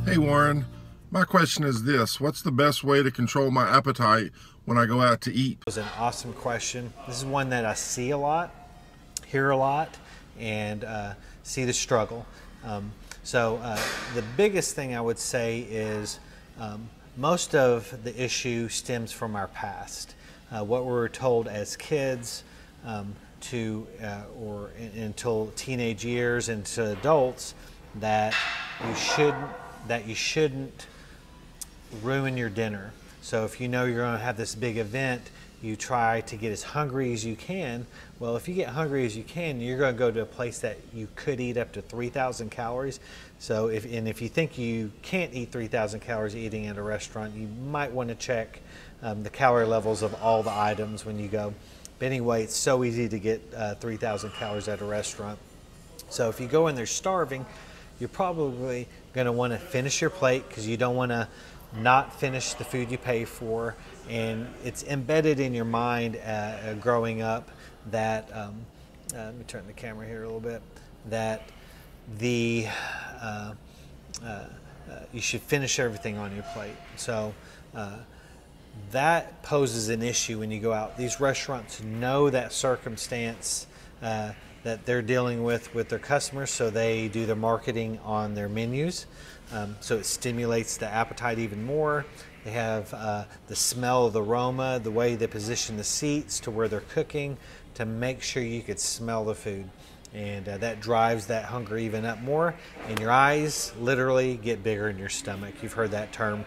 Hey Warren, my question is this: what's the best way to control my appetite when I go out to eat? It was an awesome question. This is one that I see a lot, hear a lot, and see the struggle. The biggest thing I would say is most of the issue stems from our past. What we were told as kids or until teenage years into adults, that you shouldn't ruin your dinner. So if you know you're going to have this big event, you try to get as hungry as you can. Well, if you get hungry as you can, you're going to go to a place that you could eat up to 3,000 calories. So if you think you can't eat 3,000 calories eating at a restaurant, you might want to check the calorie levels of all the items when you go. But anyway, it's so easy to get 3,000 calories at a restaurant. So if you go in there starving, you're probably going to want to finish your plate because you don't want to not finish the food you pay for. And it's embedded in your mind growing up that, let me turn the camera here a little bit, that you should finish everything on your plate. So that poses an issue when you go out. These restaurants know that circumstance that they're dealing with their customers, so they do the marketing on their menus. So it stimulates the appetite even more. They have the smell, the aroma, the way they position the seats to where they're cooking to make sure you could smell the food. And that drives that hunger even up more, and your eyes literally get bigger in your stomach. You've heard that term.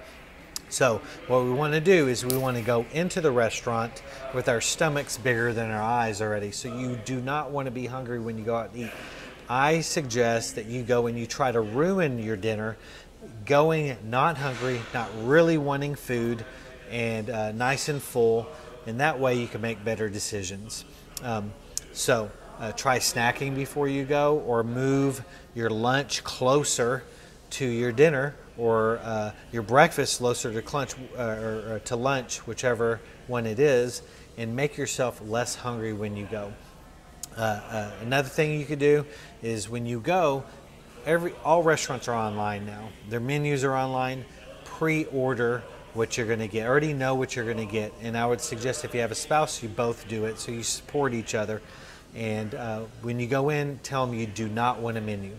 So what we want to do is we want to go into the restaurant with our stomachs bigger than our eyes already. So you do not want to be hungry when you go out and eat. I suggest that you go and you try to ruin your dinner, going not hungry, not really wanting food, and nice and full, and that way you can make better decisions. Try snacking before you go, or move your lunch closer to your dinner, or your breakfast closer to lunch, whichever one it is, and make yourself less hungry when you go. Another thing you could do is when you go, all restaurants are online now. Their menus are online. Pre-order what you're going to get. Already know what you're going to get. And I would suggest if you have a spouse, you both do it so you support each other. And when you go in, tell them you do not want a menu.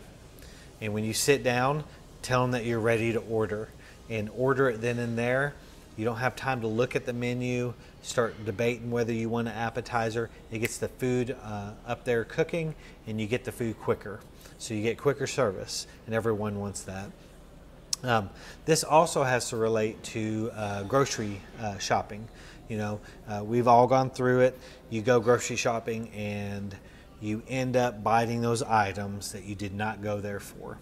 And when you sit down, tell them that you're ready to order. And order it then and there. You don't have time to look at the menu, start debating whether you want an appetizer. It gets the food up there cooking, and you get the food quicker. So you get quicker service, and everyone wants that. This also has to relate to grocery shopping. You know, we've all gone through it. You go grocery shopping, and you end up biting those items that you did not go there for.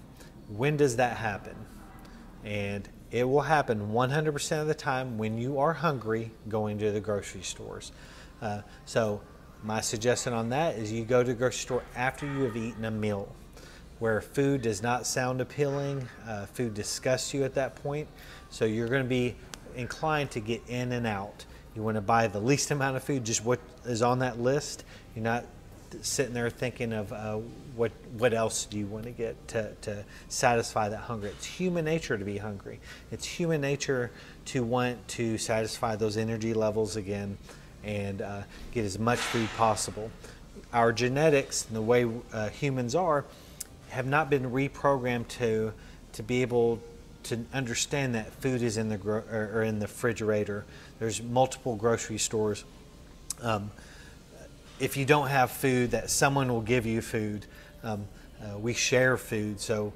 When does that happen? And it will happen 100% of the time when you are hungry going to the grocery stores. So my suggestion on that is you go to the grocery store after you have eaten a meal, where food does not sound appealing, food disgusts you at that point. So you're going to be inclined to get in and out. You want to buy the least amount of food, just what is on that list. You're not sitting there thinking of what else do you want to get to satisfy that hunger. It's human nature to be hungry. It's human nature to want to satisfy those energy levels again and get as much food possible. Our genetics and the way humans are have not been reprogrammed to be able to understand that food is in the refrigerator. There's multiple grocery stores. If you don't have food, that someone will give you food. We share food, so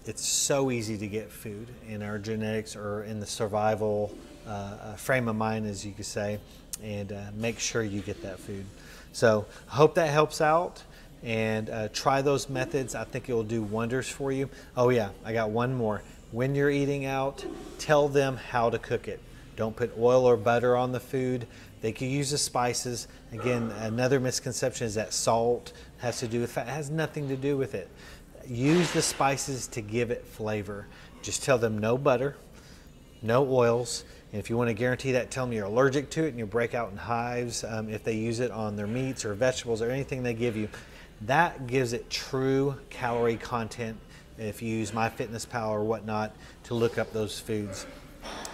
it's so easy to get food, and our genetics are in the survival frame of mind, as you could say, and make sure you get that food. So I hope that helps out, and try those methods. I think it will do wonders for you. Oh yeah, I got one more. When you're eating out, tell them how to cook it. Don't put oil or butter on the food. They could use the spices. Again, another misconception is that salt has to do with fat. It has nothing to do with it. Use the spices to give it flavor. Just tell them no butter, no oils. And if you want to guarantee that, tell them you're allergic to it and you'll break out in hives if they use it on their meats or vegetables or anything they give you. That gives it true calorie content if you use MyFitnessPal or whatnot to look up those foods.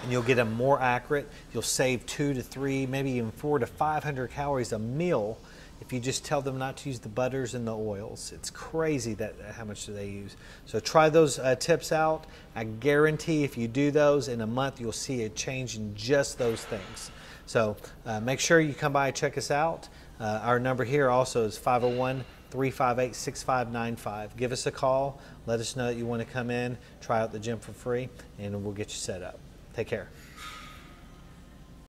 And you'll get them more accurate. You'll save 2 to 3, maybe even 400 to 500 calories a meal if you just tell them not to use the butters and the oils. It's crazy that how much do they use. So try those tips out. I guarantee if you do those in a month, you'll see a change in just those things. So make sure you come by and check us out. Our number here also is 501-358-6595. Give us a call. Let us know that you want to come in, try out the gym for free, and we'll get you set up. Take care.